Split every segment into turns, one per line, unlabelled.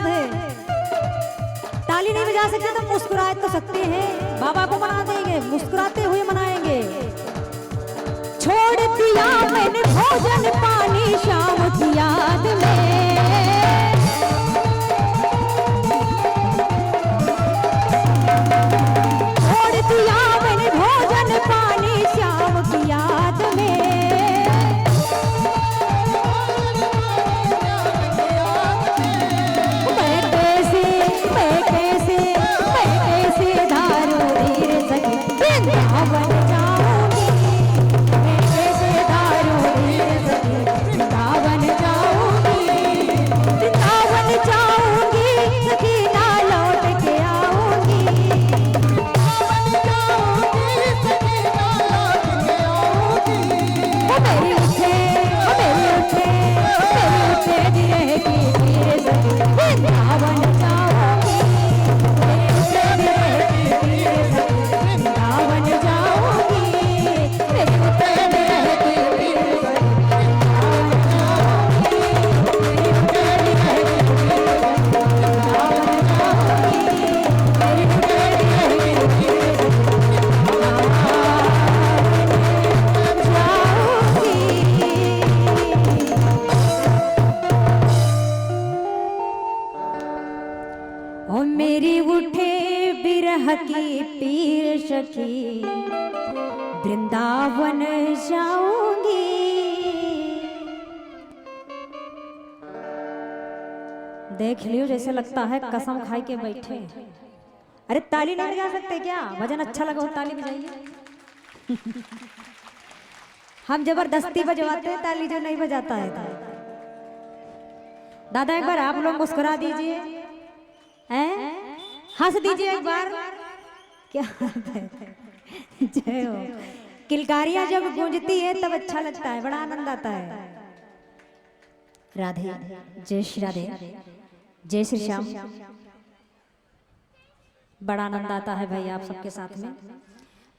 राधे। ताली नहीं बजा सकते तो मुस्कुरा तो सकते हैं, बाबा को मना देंगे, मुस्कुराते हुए मनाएंगे। छोड़ दिया मैंने भोजन पानी शाम की याद में, छोड़ दिया मैंने भोजन पानी शाम की याद में। मेरी उठे बिरह की पीर सखी, वृंदावन जाऊंगी। देख लियो जैसे लगता है कसम खाई के बैठे। अरे ताली नहीं बजा सकते क्या? भजन अच्छा लगा हो ताली बजाइए। हम जबरदस्ती बजवाते हैं ताली, जो नहीं बजाता है। दादा एक बार आप लोग मुस्कुरा दीजिए, हैं? हंस दीजिए एक बार। क्या जय हो। किलकारियां जब गूंजती है तब अच्छा लगता है, बड़ा आनंद आता है। राधे, जय श्री राधे, जय श्री श्याम। बड़ा आनंद आता है भाई आप सबके साथ में,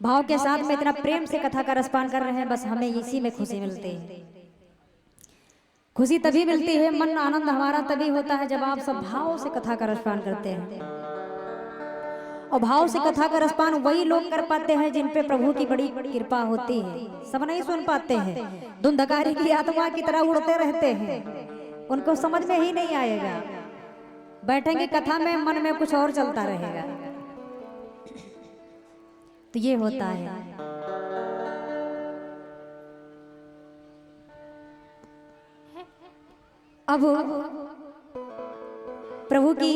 भाव के साथ में इतना प्रेम से कथा का रसपान कर रहे हैं। बस हमें इसी में खुशी मिलती है। खुशी तभी मिलती है, मन आनंद हमारा तभी होता है जब आप सब भाव से कथा का रसपान करते हैं। और भाव से कथा का रसपान वही लोग कर पाते हैं जिन पे प्रभु की बड़ी कृपा होती है। सब नहीं सुन पाते हैं, धुंधकारी की आत्मा की तरह उड़ते रहते हैं, उनको समझ में ही नहीं आएगा। बैठेंगे कथा में, मन में कुछ और चलता रहेगा। तो ये होता है। अब प्रभु की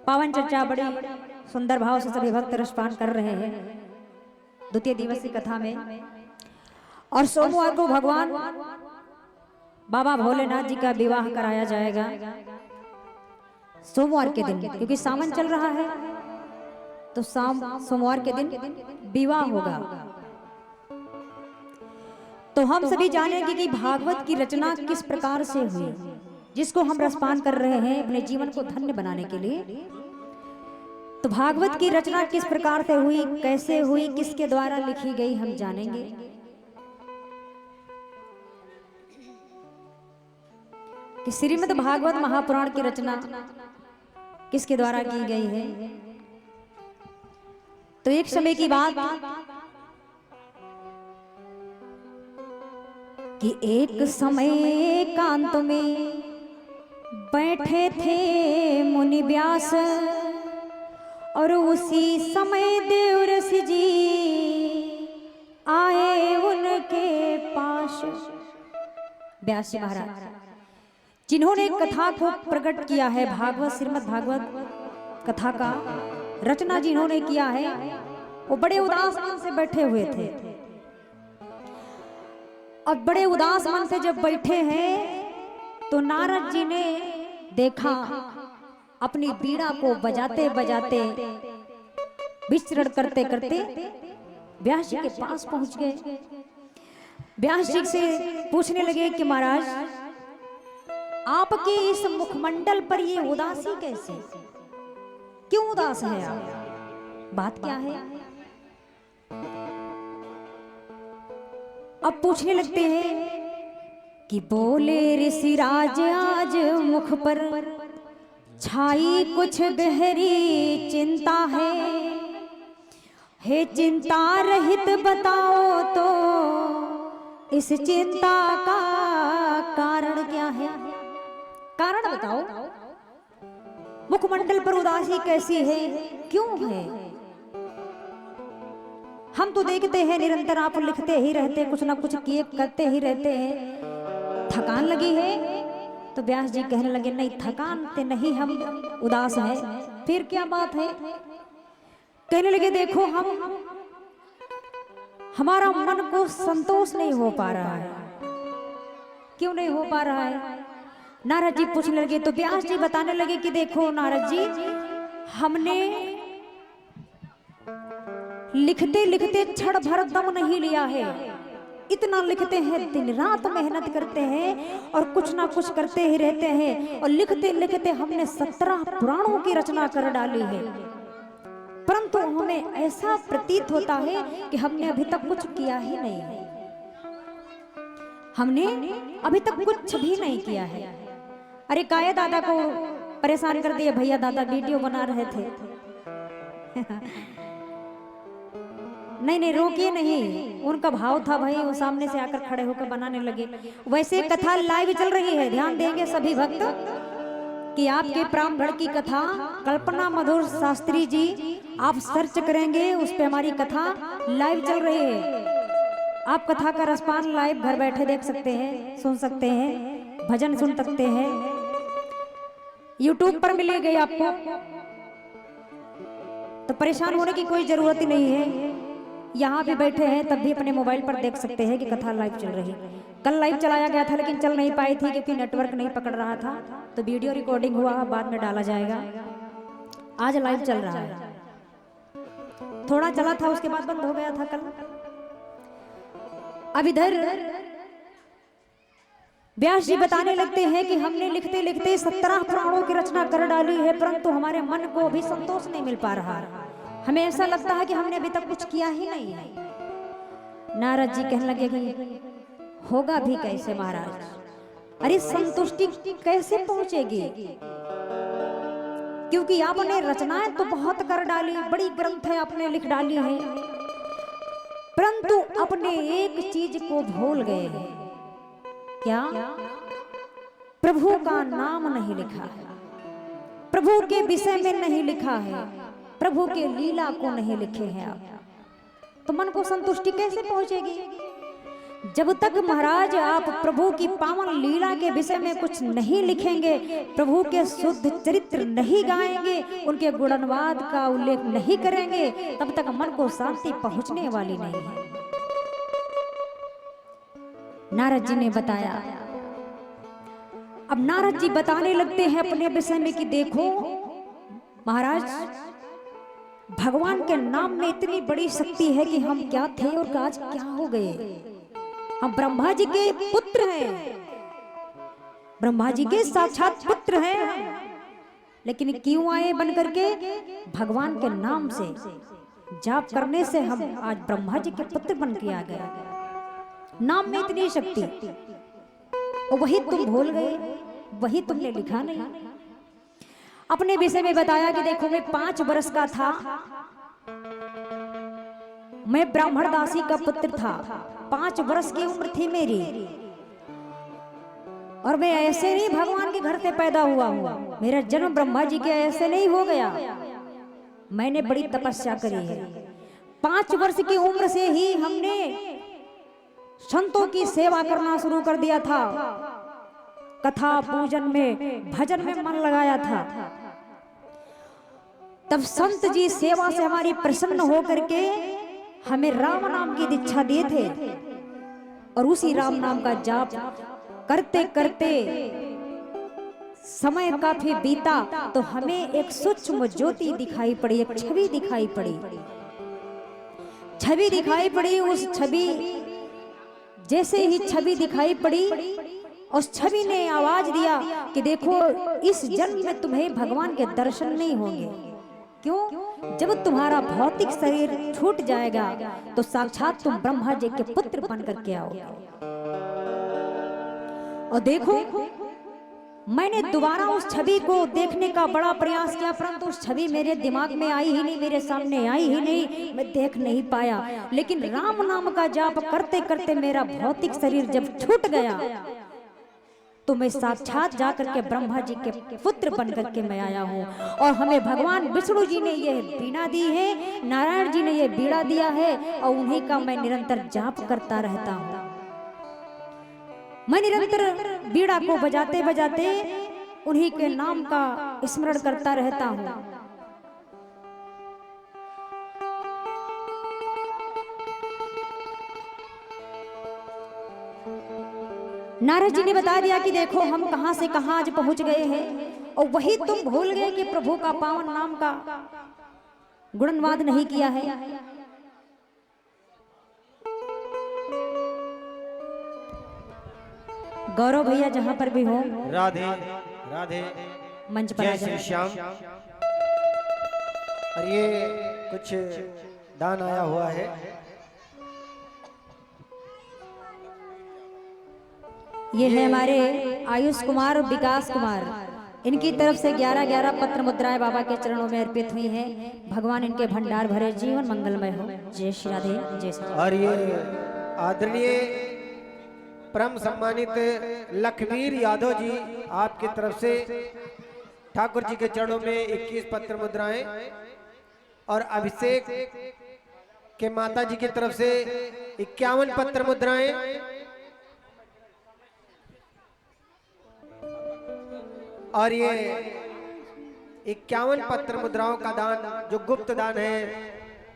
पावन चर्चा बड़ी सुंदर भाव से सभी भक्त रसपान कर रहे हैं द्वितीय दिवसीय कथा में। और सोमवार को भगवान बाबा भोलेनाथ जी का विवाह कराया जाएगा सोमवार के दिन, क्योंकि सावन चल रहा है तो सोमवार के दिन विवाह होगा। तो हम सभी जानेंगे कि भागवत की रचना किस प्रकार से हुई, जिसको हम रसपान कर रहे हैं अपने जीवन को धन्य बनाने के लिए। तो भागवत की रचना किस प्रकार से हुई, कैसे हुई, किसके द्वारा लिखी गई, हम जानेंगे। कि श्रीमद् भागवत महापुराण की रचना किसके द्वारा की गई है। तो एक समय की बात कि एक समय एकांत में बैठे थे मुनि व्यास, और उसी समय देवरस जी आए उनके पास। व्यास जी महाराज जिन्होंने कथा को प्रकट किया है, भागवत श्रीमद् भागवत कथा का रचना जिन्होंने किया है, वो बड़े उदास मन से बैठे हुए थे। अब बड़े उदास मन से जब बैठे हैं तो नारद जी ने देखा अपनी बीड़ा को बजाते बजाते विचरण करते करते व्यास जी के पास पहुंच गए। व्यास जी से पूछने लगे कि महाराज आपके इस मुखमंडल पर ये उदासी कैसे, क्यों उदास है आप, बात क्या है। अब पूछने लगते हैं कि बोले ऋषिराज आज मुख पर छाई कुछ गहरी चिंता है चिंता रहित बताओ तो इस चिंता का कारण क्या है? कारण बताओ। मुखमंडल पर उदासी कैसी है, क्यों है? हम तो देखते हैं निरंतर आप लिखते ही रहते, कुछ ना कुछ किए करते ही रहते हैं। थकान लगी है? तो व्यास जी कहने लगे नहीं, थकान ते नहीं, हम उदास है। फिर क्या बात है? कहने लगे देखो, हमारा मन को संतोष नहीं हो पा रहा है। क्यों नहीं हो पा रहा है? नारद जी पूछने लगे। तो व्यास जी बताने लगे कि देखो नारद जी, हमने लिखते लिखते क्षण भर दम नहीं लिया है। इतना लिखते हैं, दिन रात मेहनत करते हैं और कुछ ना कुछ करते ही रहते हैं। और लिखते लिखते हमने 17 पुराणों की रचना कर डाली है, परंतु हमें ऐसा प्रतीत होता है कि हमने अभी तक कुछ किया ही नहीं है। हमने अभी तक कुछ भी नहीं किया है। अरे काया दादा को परेशान कर दिए भैया, दादा वीडियो बना रहे थे। नहीं रोकिए नहीं, उनका भाव था भाई, वो सामने से आकर खड़े होकर बनाने लगे। वैसे कथा लाइव चल रही है, ध्यान देंगे सभी भक्त कि आपके प्राणगढ़ की कथा कल्पना मधुर शास्त्री जी, आप सर्च करेंगे उस पे हमारी कथा लाइव चल रही है। आप कथा का रसपान लाइव घर बैठे देख सकते हैं, सुन सकते हैं, भजन सुन सकते हैं, यूट्यूब पर मिलेगी आपको। तो परेशान होने की कोई जरूरत ही नहीं है। यहाँ भी बैठे हैं तब भी अपने मोबाइल पर देख सकते हैं कि कथा लाइव चल रही। कल लाइव चलाया गया था लेकिन चल नहीं पाई थी क्योंकि नेटवर्क नहीं पकड़ रहा था, तो वीडियो रिकॉर्डिंग हुआ, बाद में डाला जाएगा। आज लाइव चल रहा है, थोड़ा चला था उसके बाद बंद हो गया था कल। अब इधर व्यास जी बताने लगते हैं कि हमने लिखते लिखते 17 पुराणों की रचना कर डाली है, परंतु हमारे मन को भी संतोष नहीं मिल पा रहा। हमें ऐसा लगता है कि हमने अभी तक कुछ किया ही नहीं है। नारद जी कहने लगे कि होगा भी कैसे महाराज? अरे संतुष्टि कैसे पहुंचेगी? क्योंकि आपने रचनाएं तो बहुत कर डाली, बड़ी ग्रंथ है आपने लिख डाली है, परंतु अपने एक चीज को भूल गए। क्या? प्रभु का नाम नहीं लिखा है, प्रभु के विषय में नहीं लिखा है, प्रभु के लीला को नहीं लिखे हैं आप। तो मन को संतुष्टि कैसे पहुंचेगी? जब तक महाराज आप प्रभु की पावन लीला के विषय में कुछ नहीं लिखेंगे, प्रभु के शुद्ध चरित्र नहीं गाएंगे, उनके गुणवाद का उल्लेख नहीं करेंगे, तब तक मन को शांति पहुंचने वाली नहीं है। नारद जी ने बताया। अब नारद जी बताने लगते हैं अपने विषय में कि देखो महाराज, भगवान के नाम में इतनी बड़ी शक्ति है कि हम क्या थे और आज क्या हो गए। हम ब्रह्मा जी के पुत्र हैं, ब्रह्मा जी के साक्षात पुत्र हैं, लेकिन क्यों आए बन करके? भगवान के नाम से जाप करने से हम आज ब्रह्मा जी के पुत्र बन के आ गए। नाम में इतनी शक्ति, और वही तुम भूल गए, वही तुमने लिखा नहीं। अपने विषय में बताया कि देखो मैं 5 वर्ष का था, मैं ब्राह्मण दासी का पुत्र था, 5 वर्ष की उम्र थी मेरी, और मैं ऐसे नहीं भगवान के घर से पैदा हुआ हूँ। मेरा जन्म ब्रह्मा जी के ऐसे नहीं हो गया, मैंने बड़ी तपस्या करी है। 5 वर्ष की उम्र से ही हमने संतों की सेवा करना शुरू कर दिया था, कथा पूजन में भजन में मन लगाया था। तब संत जी सेवा से हमारी प्रसन्न होकर के हमें राम नाम की दीक्षा दिए थे, और उसी राम नाम का जाप करते करते समय काफी बीता तो हमें एक सूक्ष्म ज्योति दिखाई पड़ी, एक छवि दिखाई पड़ी, छवि दिखाई पड़ी। उस छवि जैसे ही छवि दिखाई पड़ी, उस छवि ने आवाज दिया कि देखो इस जन्म में तुम्हें भगवान के दर्शन नहीं होंगे। क्यों? जब तुम्हारा भौतिक शरीर छूट जाएगा तो साक्षात तुम ब्रह्मा जी के पुत्र बन करके आओगे। और देखो मैंने दोबारा उस छवि को देखने का बड़ा प्रयास किया, परंतु उस छवि मेरे दिमाग में आई ही नहीं, मेरे सामने आई ही नहीं, मैं देख नहीं पाया। लेकिन राम नाम का जाप करते करते मेरा भौतिक शरीर जब छूट गया तो मैं साक्षात जाकर के ब्रह्मा जी के पुत्र बन करके मैं आया हूँ। और हमें भगवान विष्णु जी ने ये बीणा दी है, नारायण जी ने ये बीड़ा दिया है, और उन्हीं का मैं निरंतर जाप करता रहता हूँ। मैं निरंतर बीड़ा को बजाते बजाते उन्हीं के नाम का स्मरण करता रहता हूँ। नारद जी ने बता दिया कि देखो हम कहां से कहां आज पहुंच गए हैं, और वही तुम भूल गए कि प्रभु का पावन नाम का गुणवाद नहीं किया है। गौरव भैया जहां पर भी हो,
राधे राधे,
मंच पर
जय श्री श्याम। और ये कुछ दान आया हुआ है,
ये है हमारे आयुष कुमार और विकास कुमार, इनकी तरफ से 11-11 पत्र मुद्राएं बाबा के चरणों में अर्पित हुई हैं। भगवान इनके भंडार भरे जीवन मंगलमय हो। जय श्री राधे, जय श्री।
और ये आदरणीय परम सम्मानित लखवीर यादव जी, आपकी तरफ से ठाकुर जी के चरणों में 21 पत्र मुद्राएं, और अभिषेक के माता जी की तरफ से 51 पत्र मुद्राएं, और ये 51 पत्र मुद्राओं का दान जो गुप्त दान है,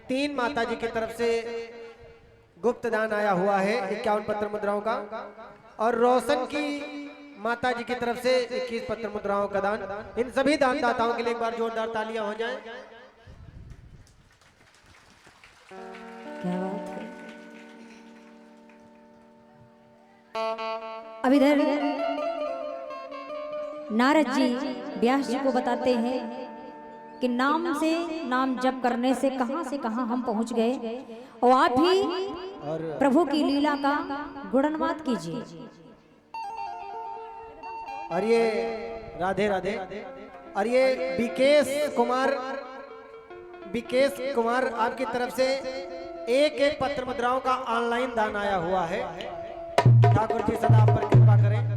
3 माता जी की तरफ से गुप्त दान आया हुआ है 51 पत्र मुद्राओं का, और रोशन की माता जी की तरफ से 21 पत्र मुद्राओं का दान। इन सभी दानदाताओं के लिए एक बार जोरदार तालियां हो जाएं।
क्या बात है। अब इधर नारद जी व्यास जी को बताते हैं कि नाम से नाम जप करने से कहां हम पहुंच गए, और आप भी प्रभु की लीला का गुणगान कीजिए।
और ये राधे राधे, और ये विकेश कुमार आपकी तरफ से 1-1 पत्र मुद्राओं का ऑनलाइन दान आया हुआ है। ठाकुर जी सदा आप पर कृपा करें।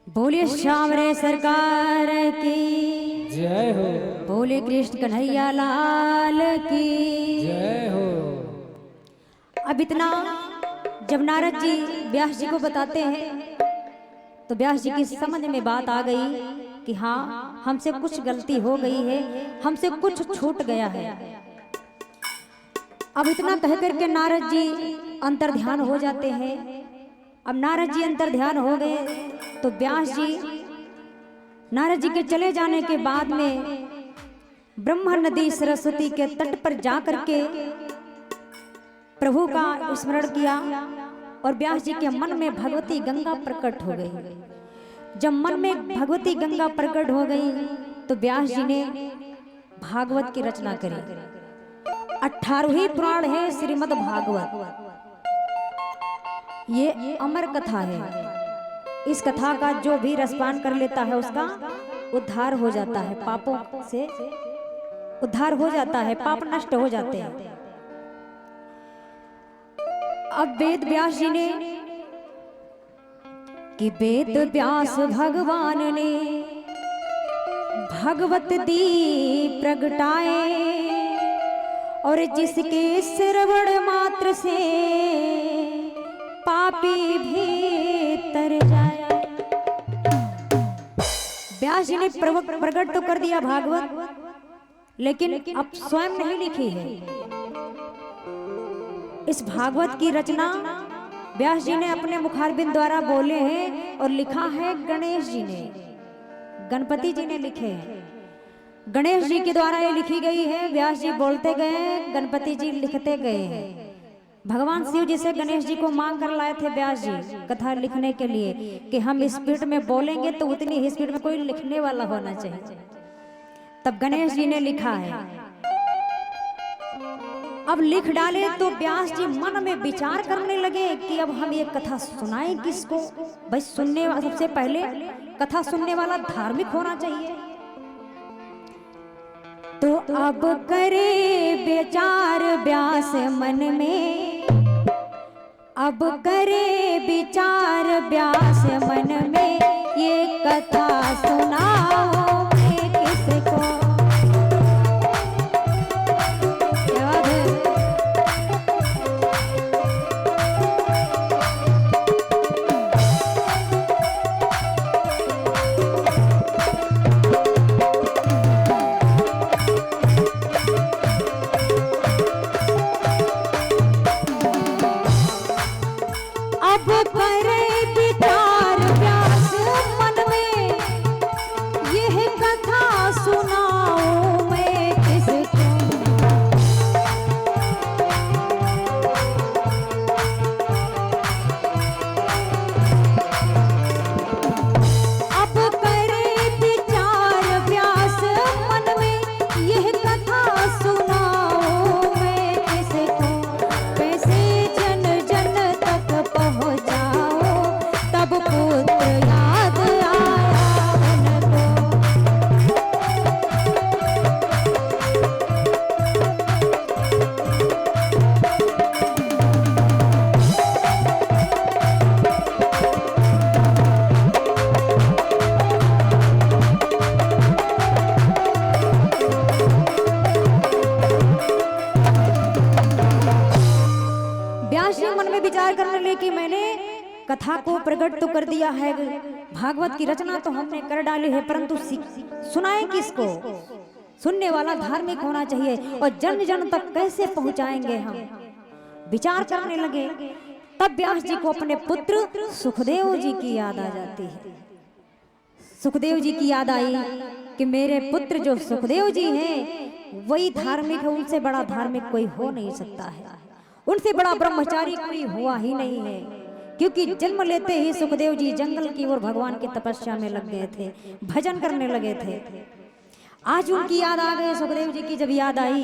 बोलिए श्याम रे सरकार की
जय हो,
बोले कृष्ण कन्हैया लाल की
जय हो।
अब इतना जब नारद जी व्यास जी को बताते हैं तो व्यास जी की समझ में बात आ गई कि हाँ, हमसे कुछ गलती हो गई है, हमसे कुछ छूट गया है। अब इतना कह करके नारद जी अंतर्ध्यान हो जाते हैं। अब नारद जी अंतर्ध्यान हो गए तो व्यास जी नारद जी के चले जाने के बाद में ब्रह्मा नदी सरस्वती के तट पर जाकर के प्रभु का स्मरण किया, और व्यास जी के मन में भगवती गंगा प्रकट हो गई। जब मन में भगवती गंगा प्रकट हो गई तो व्यास जी ने भागवत की रचना करी। 18वीं पुराण है श्रीमद् भागवत। ये अमर कथा है। इस कथा का जो भी रसपान कर लेता है उसका उद्धार हो जाता है, पापों से उद्धार हो जाता है, पाप नष्ट हो जाते हैं। अब वेद व्यास जी ने कि वेद व्यास भगवान ने भगवत दी प्रगटाए, और जिसके श्रवण मात्र से पापी भी तर जाए। व्यास जी ने प्रकट तो कर दिया भागवत, लेकिन अब स्वयं नहीं लिखी है। इस भागवत की रचना व्यास जी ने अपने मुखारबिंद द्वारा बोले हैं, और लिखा है गणेश जी ने, गणपति जी ने लिखे हैं। गणेश जी के द्वारा ये लिखी गई है। व्यास जी बोलते गए, गणपति जी लिखते गए हैं। भगवान शिव जी से गणेश जी को मांग कर लाए थे व्यास जी कथा लिखने के लिए कि हम स्पीड में बोलेंगे तो उतनी ही स्पीड में कोई लिखने वाला होना चाहिए। तब गणेश जी ने लिखा है अब लिख डाले तो व्यास जी मन में विचार करने लगे कि अब हम ये कथा सुनाएं किसको। भाई सुनने वाला, सबसे पहले कथा सुनने वाला धार्मिक होना चाहिए। तो अब करे विचार व्यास मन में, अब करे विचार व्यास मन में, ये कथा सुनाओ मैं किसको। कथा को प्रकट तो कर दिया है, भागवत की रचना तो हमने कर डाली है, परंतु सुनाए किसको। सुनने वाला धार्मिक होना चाहिए और जन जन तक कैसे पहुंचाएंगे हम, विचार करने लगे। तब व्यास जी को अपने पुत्र सुखदेव जी की याद आ जाती है। सुखदेव जी की याद आई कि मेरे पुत्र जो सुखदेव जी हैं वही धार्मिक है, उनसे बड़ा धार्मिक कोई हो नहीं सकता है, उनसे बड़ा ब्रह्मचारी कोई हुआ ही नहीं है। क्योंकि जन्म लेते ही सुखदेव जी जंगल की ओर भगवान की तपस्या में लग गए थे, भजन करने लगे थे। आज उनकी याद आ गई, सुखदेव जी की जब याद आई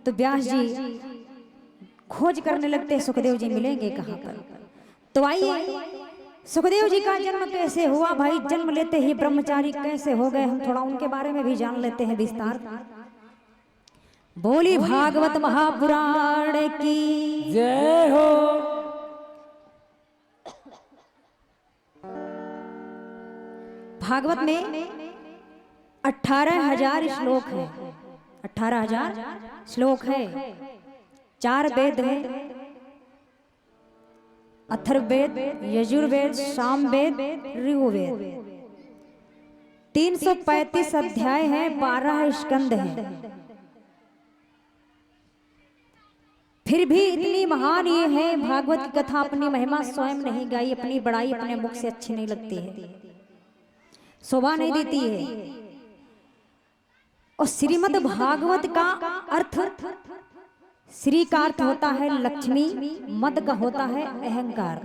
तो व्यास जी खोज करने लगते, सुखदेव जी मिलेंगे कहाँ पर। तो आइए सुखदेव जी का जन्म कैसे हुआ, भाई जन्म लेते ही ब्रह्मचारी कैसे हो गए, हम थोड़ा उनके बारे में भी जान लेते हैं विस्तार। बोली भागवत महापुराण की
जय हो।
भागवत में 18,000 श्लोक है, 18,000 श्लोक है। 4 वेद है, अथर्ववेद, यजुर्वेद, सामवेद, ऋग्वेद। 335 अध्याय है, 12 स्कंद है। फिर भी इतनी महान ये है, भागवत की कथा अपनी महिमा स्वयं नहीं गाई, अपनी बड़ाई अपने मुख से अच्छी नहीं लगती है, शोभा नहीं देती है। और श्रीमद् भागवत का अर्थ, श्री का अर्थ होता है लक्ष्मी, मद का होता है अहंकार,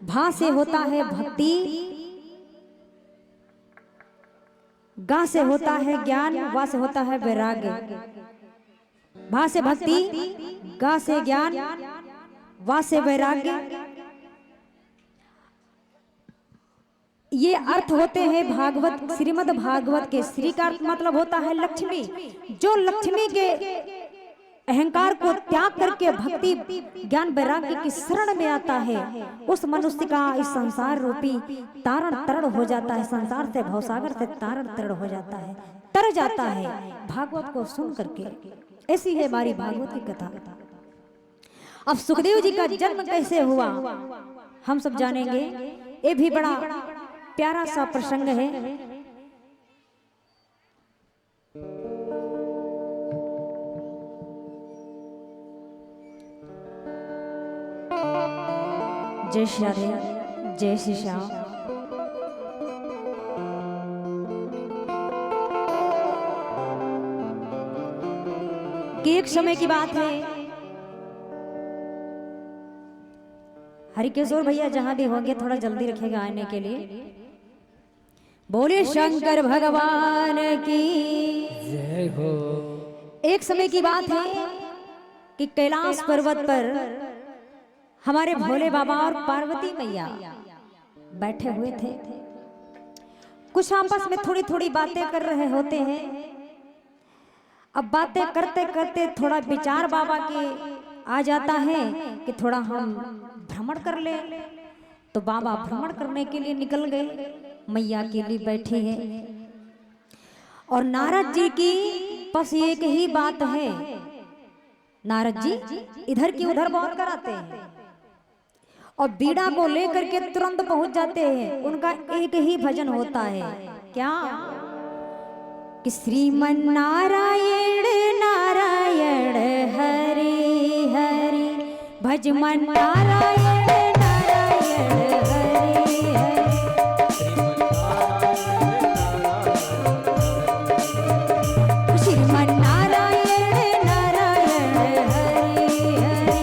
भा से होता है भक्ति, गा से होता है ज्ञान, वा से होता है वैराग्य। भा से भक्ति, गा से ज्ञान, वा से वैराग्य, ये अर्थ होते हैं भागवत, श्रीमद् भागवत के। श्री का अर्थ मतलब होता है लक्ष्मी, जो लक्ष्मी के अहंकार को त्याग करके भक्ति ज्ञान वैराग्य की शरण में आता है, उस मनुष्य का इस संसार रूपी तारण तरण हो जाता है, संसार से भवसागर से तारण तरण हो जाता है, तर जाता है भागवत को सुन करके। ऐसी है हमारी भागवत की कथा। अब सुखदेव जी का जन्म कैसे हुआ हम सब जानेंगे, ये भी बड़ा प्यारा सा प्रसंग है। जय श्री राधे, जय श्री श्याम। कि एक समय की बात है, हरिकेश्वर भैया जहां भी होंगे थोड़ा जल्दी रखेगा आने के लिए। बोले शंकर भगवान की
जय हो।
एक समय की बात है, कि कैलाश पर्वत पर हमारे भोले बाबा और पार्वती मैया बैठे हुए थे। कुछ आपस में थोड़ी थोड़ी बातें कर रहे होते हैं। अब बातें करते करते थोड़ा विचार बाबा के आ जाता है कि थोड़ा हम भ्रमण कर ले। तो बाबा भ्रमण करने के लिए निकल गए, मैया के लिए बैठे हैं। और नारद जी की बस एक ही बात है, नारद जी इधर की उधर बहुत कराते हैं और बीड़ा को लेकर के तुरंत पहुंच जाते हैं। उनका एक ही भजन होता है, क्या कि श्रीमन नारायण नारायण हरि हरि भजमन नारायण नारायण हरि हरि श्रीमन नारायण नारायण हरि हरि।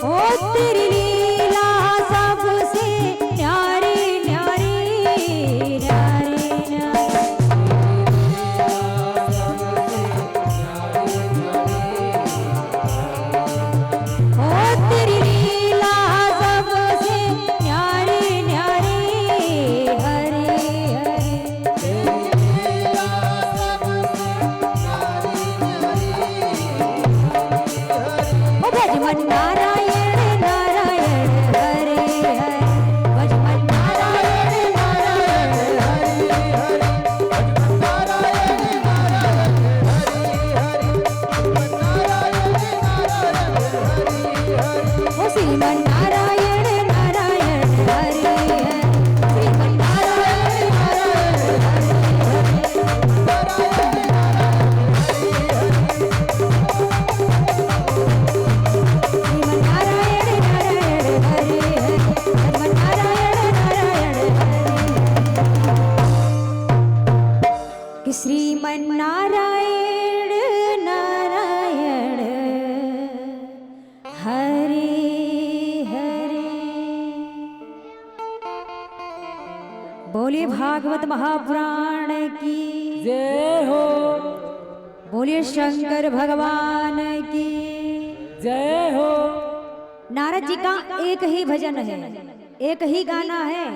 ओ तेरी लीला सबसे न्यारी न्यारी न्यारी न्यारी। ओ तेरी लीला सबसे न्यारी न्यारी हरि हरि। ओ भजमन नारायण नारायण हरि हरि भजमन नारायण नारायण हरि ओ श्रीमन नारायण नारायण हरि हरि श्रीमन नारायण नारायण हरि हरि। श्रीमन नारायण नारायण हरि हरि भजमन नारायण नारायण हरि। कि श्रीमन नारायण नारायण हरि हरि। बोलिए भागवत महापुराण की
जय हो,
बोलिए शंकर भगवान की
जय हो।
नारद जी का एक ही भजन है, एक ही गाना है।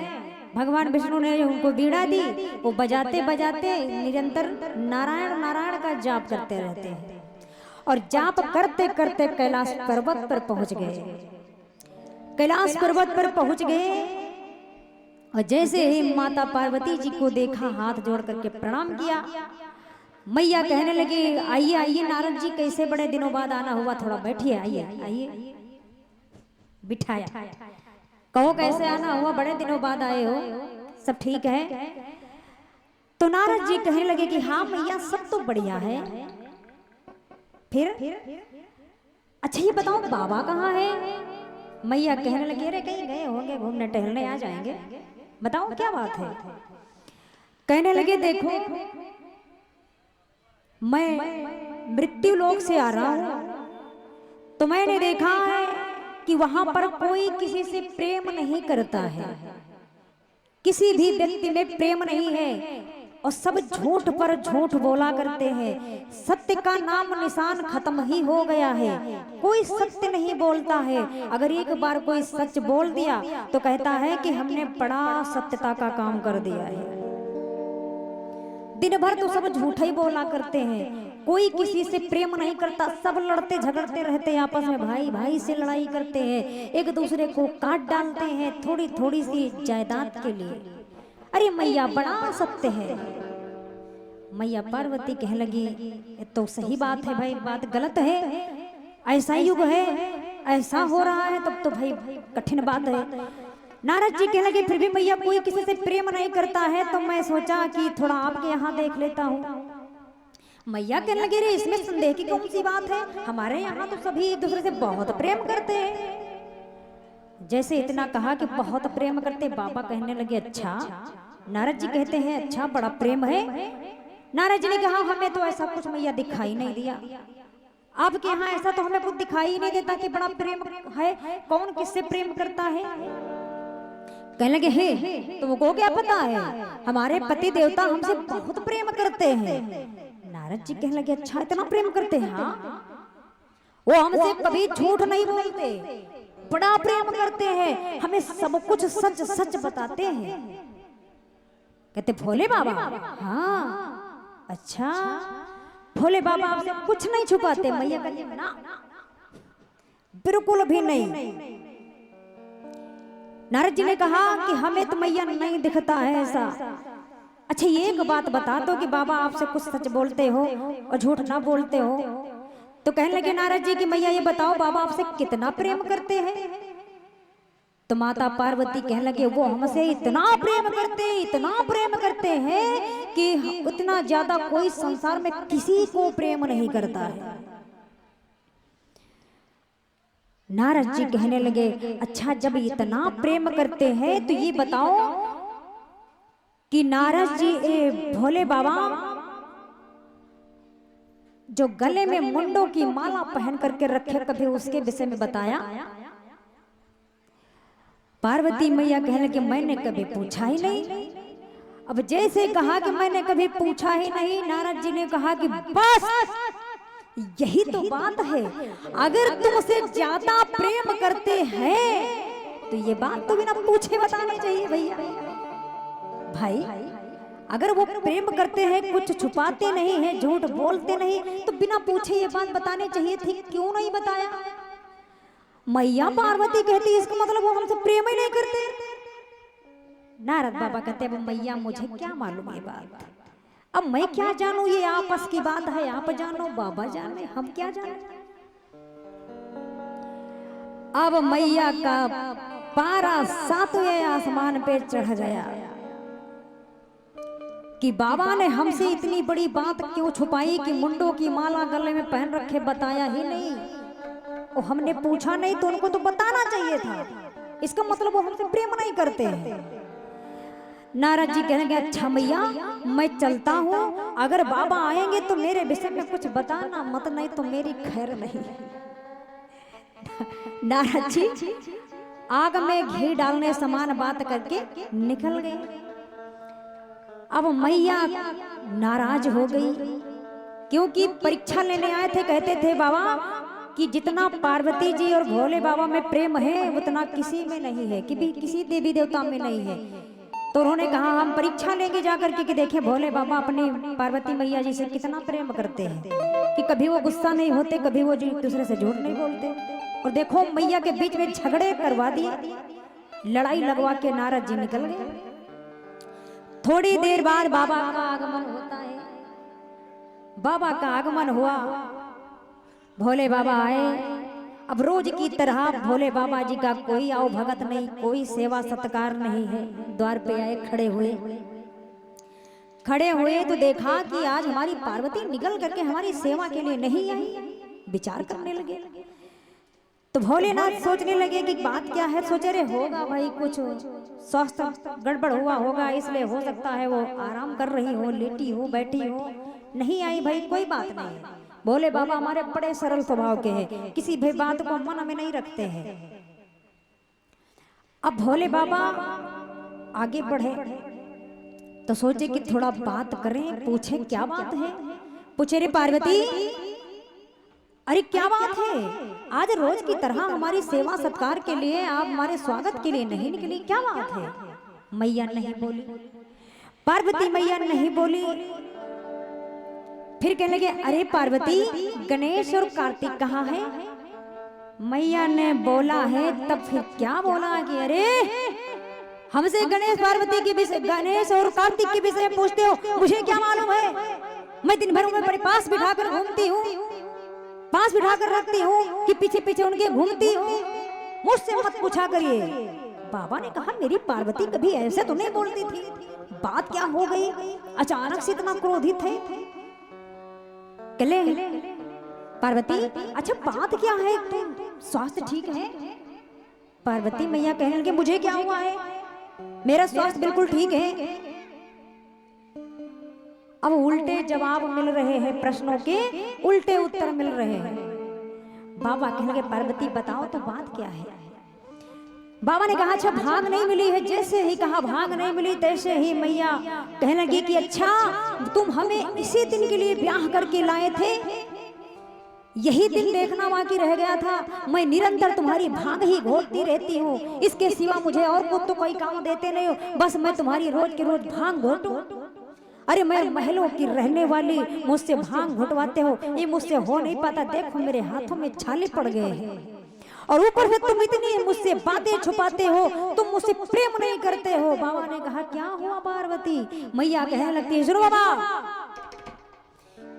भगवान विष्णु ने उनको बीड़ा दी, वो बजाते बजाते निरंतर नारायण नारायण का जाप करते रहते हैं। और जाप करते करते कैलाश पर्वत पर पहुंच गए। कैलाश पर्वत पर पहुंच गए और जैसे ही माता पार्वती जी को देखा, हाथ जोड़ करके प्रणाम किया। मैया कहने लगी, आइए आइए नारद जी, कैसे बड़े दिनों बाद आना हुआ, थोड़ा बैठिए, आइए आइए। बिठाया, कहो कैसे आना हुआ, बड़े दिनों बाद आए हो, सब ठीक है? तो नारद जी कहने लगे कि हाँ मैया सब तो बढ़िया है। फिर अच्छा ये बताओ बाबा कहाँ है? मैया कहने लगी, अरे कहीं गए होंगे घूमने टहलने, आ जाएंगे, बताओ क्या बात है? कहने लगे, देखो मैं मृत्यु लोक से आ रहा हूं, तो मैंने देखा है कि वहां पर कोई किसी से प्रेम नहीं करता है, किसी भी व्यक्ति में प्रेम नहीं है और सब झूठ पर झूठ बोला करते हैं। सत्य का नाम निशान खत्म ही हो गया है, कोई सत्य नहीं बोलता है। अगर एक बार कोई सच बोल दिया तो कहता है कि हमने बड़ा सत्यता का काम कर दिया है। दिन भर तो सब झूठा ही बोला करते हैं, कोई किसी से प्रेम नहीं करता, सब लड़ते झगड़ते रहते हैं आपस में, भाई भाई से लड़ाई करते हैं, एक दूसरे को काट डालते हैं थोड़ी थोड़ी सी जायदाद के लिए। अरे मैया बड़ा सत्य है। मैया पार्वती कहने लगी, ये तो सही बात है भाई, बात गलत है, ऐसा युग है, ऐसा हो रहा है, तब तो भाई कठिन बात है। नारद जी कहने लगे, फिर भी मैया कोई किसी से प्रेम नहीं करता है, तो मैं सोचा कि थोड़ा आपके यहाँ देख लेता हूँ। मैया कहने लगे, रे इसमें संदेह की कौन सी बात है, हमारे यहाँ तो सभी एक दूसरे से बहुत प्रेम करते हैं। जैसे इतना कहा कि बहुत प्रेम करते, बाबा कहने लगे, अच्छा? नारद जी कहते हैं, अच्छा बड़ा प्रेम है? नारद जी ने कहा, हमें तो ऐसा कुछ मैया दिखाई नहीं दिया, आपके यहाँ ऐसा तो हमें कुछ दिखाई ही नहीं देता कि बड़ा प्रेम है, कौन किससे प्रेम करता है? कहने लगे, हे तुमको क्या पता है, हमारे पति देवता हमसे बहुत प्रेम करते हैं, नारद जी कहने लगे अच्छा इतना प्रेम करते हैं हाँ वो हमसे कभी झूठ नहीं बोलते, बड़ा प्रेम करते हैं, हमें सब कुछ सच सच बताते हैं। कहते भोले बाबा हाँ अच्छा भोले बाबा आपसे कुछ नहीं छुपाते। मैया कहती ना बिल्कुल भी नहीं। नारद जी ने कहा कि हमें तो मैया नहीं दिखता है ऐसा। अच्छा ये एक बात बता दो कि बाबा आपसे कुछ सच बोलते हो और झूठ ना बोलते हो। तो कहने लगे नारद जी कि मैया ये बताओ बाबा आपसे कितना प्रेम करते हैं। तो माता पार्वती कहने लगे वो हमसे इतना प्रेम करते हैं कि उतना ज्यादा कोई संसार में किसी को प्रेम नहीं करता है। नारद जी कहने लगे अच्छा जब इतना प्रेम करते हैं तो ये बताओ कि नारद जी भोले बाबा जो गले में मुंडों की माला पहन करके रखे कभी उसके विषय में बताया। पार्वती मैया कहने लगे मैंने कभी पूछा ही नहीं। अब जैसे कहा कि मैंने कभी पूछा ही नहीं, नारद जी ने कहा कि बस यही तो बात है, अगर तुमसे ज्यादा प्रेम करते हैं तो ये बात तो बिना पूछे बतानी चाहिए भैया। भाई अगर वो प्रेम करते हैं कुछ छुपाते नहीं हैं, झूठ बोलते नहीं, तो बिना पूछे ये बात बतानी चाहिए थी, क्यों नहीं बताया। मैया पार्वती कहती इसका मतलब वो हमसे प्रेम ही नहीं करते। नारद बाबा कहते वो मैया मुझे क्या मालूम ये बात, अब मैं क्या जानूं, ये आपस की बात है, आप जानो बाबा जाने, हम क्या जाने। अब मैया का पारा सातवें आसमान पे चढ़ गया कि बाबा ने हमसे इतनी बड़ी बात क्यों छुपाई कि मुंडों की माला गले में पहन रखे, बताया ही नहीं। और हमने पूछा नहीं तो उनको तो बताना चाहिए था, इसका मतलब वो हमसे प्रेम नहीं करते हैं। नारद जी कहेंगे अच्छा मैया मैं चलता हूँ, अगर बाबा आएंगे तो मेरे विषय में कुछ बताना मत, नहीं तो मेरी खैर नहीं। नारद जी आग में घी डालने समान बात करके निकल गए। अब मैया नाराज हो गई क्योंकि परीक्षा लेने आए थे, कहते थे बाबा कि जितना पार्वती जी और भोले बाबा में प्रेम है उतना किसी में नहीं है, कि भी किसी देवी देवता में नहीं है। तो उन्होंने कहा हम परीक्षा लेंगे जाकर के कि देखें भोले बाबा अपनी पार्वती मैया जी से कितना प्रेम करते हैं, कि कभी वो गुस्सा नहीं होते, कभी वो एक दूसरे से झूठ नहीं बोलते। और देखो मैया के बीच में झगड़े करवा दिए, लड़ाई लगवा के नारद जी निकल गए। थोड़ी देर बाद बाबा का आगमन होता है। बाबा का आगमन हुआ, भोले बाबा आए। अब रोज की तरह भोले बाबा जी का कोई आओ भगत नहीं, कोई सेवा सत्कार नहीं है। द्वार पे आए, खड़े हुए तो देखा कि आज हमारी पार्वती निकल करके हमारी सेवा के लिए नहीं आई। विचार करने लगे तो भोलेनाथ सोचने लगे कि बात क्या है। सोचे रे होगा भाई कुछ स्वास्थ्य गड़बड़ हुआ होगा, इसलिए हो सकता है वो आराम कर रही हो, लेटी हो, बैठी हो, नहीं आई भाई, कोई बात नहीं। भोले बाबा हमारे बड़े सरल स्वभाव के हैं, किसी भी बात को मन में नहीं रखते हैं। अब भोले बाबा आगे बढ़े तो सोचे कि थोड़ा बात करें, पूछें क्या बात है। पूछे रे पार्वती अरे क्या बात है, आज रोज की तरह हमारी सेवा सत्कार के लिए, आप हमारे स्वागत के लिए नहीं निकली, क्या बात है। मैया नहीं बोली, पार्वती मैया नहीं बोली। फिर कहने लगे अरे पार्वती गणेश और कार्तिक कहाँ है। मैया ने बोला है, तब फिर क्या बोला कि अरे हमसे गणेश पार्वती के विषय, गणेश और कार्तिक के विषय पूछते हो, मुझे क्या मालूम है। मैं दिन भर उन्हें बड़े पास बिठाकर घूमती हूँ, पास बिठाकर रखती हूँ कि पीछे पीछे उनके घूमती हूँ, मुझसे मत पूछा करिए। बाबा ने कहा मेरी पार्वती कभी ऐसे तो नहीं बोलती थी, बात क्या हो गई, अचानक से इतना क्रोधित है। कहले पार्वती अच्छा बात क्या है, तुम स्वास्थ्य ठीक है। पार्वती मैया कहने लगे मुझे क्या हुआ है, मेरा स्वास्थ्य बिल्कुल ठीक है। अब उल्टे जवाब मिल रहे हैं, प्रश्नों के उल्टे उत्तर मिल रहे हैं। बाबा कहने लगे पार्वती बताओ तो बात क्या है। बाबा ने कहा अच्छा भाग नहीं मिली है। जैसे ही कहा भाग नहीं मिली तैसे ही मैया कहने लगी कि अच्छा तुम हमें इसी दिन के लिए ब्याह करके लाए थे, यही दिन देखना बाकी रह गया था। मैं निरंतर तुम्हारी भांग ही घोटती रहती हूँ, इसके सिवा मुझे और कुछ तो कोई काम देते नहीं हो, बस मैं तुम्हारी रोज के रोज भांग घोटूं। अरे मैं महलों की रहने वाली, मुझसे भांग घुटवाते हो, ये मुझसे हो नहीं पाता। देखो मेरे हाथों में छाले पड़ गए हैं और ऊपर से तुम इतनी मुझसे बातें छुपाते हो, तुम मुझसे प्रेम नहीं करते हो। बाबा ने कहा क्या हुआ पार्वती? मैया कहने लगती है सुनो बाबा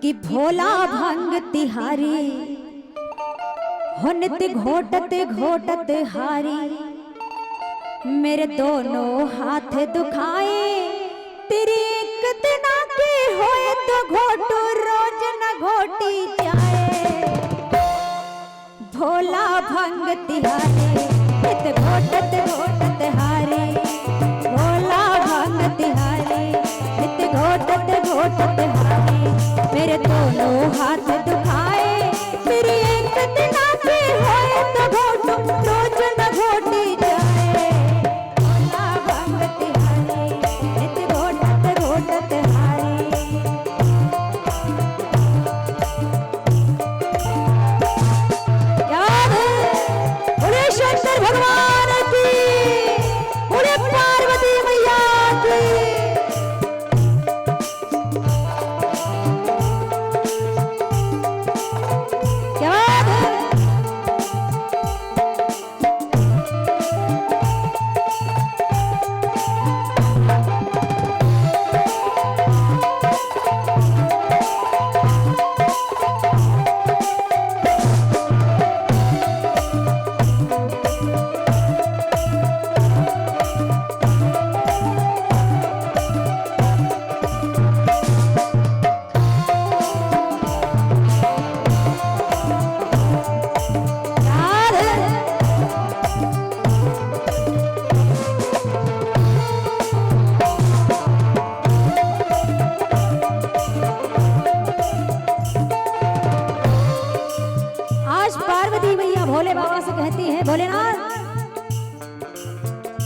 कि भोला भांग तिहारी हो नित्य घोटते घोटत हारी, मेरे दोनों हाथ दुखाए तेरी एक दिन आके होए तो घोटू रोज न घोटी जाए। भोला भंग तिहारी नित घोटत घोटत हारी, भोला भंग तिहारी नित घोटत घोटत हारी, मेरे दोनों हाथ दुखाए मेरी एक दिन आके होए तो घोटू रोज न घोटी जाए। भोला भंग तिहारी नित घोटत घोटत हारी। शंकर भगवान की, बोले पार्वती मैया की। क्या बात है? भोले बाबा से कहती है भोलेनाथ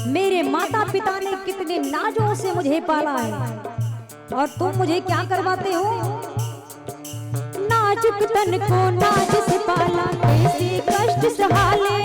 मेरे माता पिता ने कितने नाजों से मुझे पाला है और तुम मुझे क्या करवाते हो? नाजुक तन को नाज से पाला कैसे कष्ट सहाले,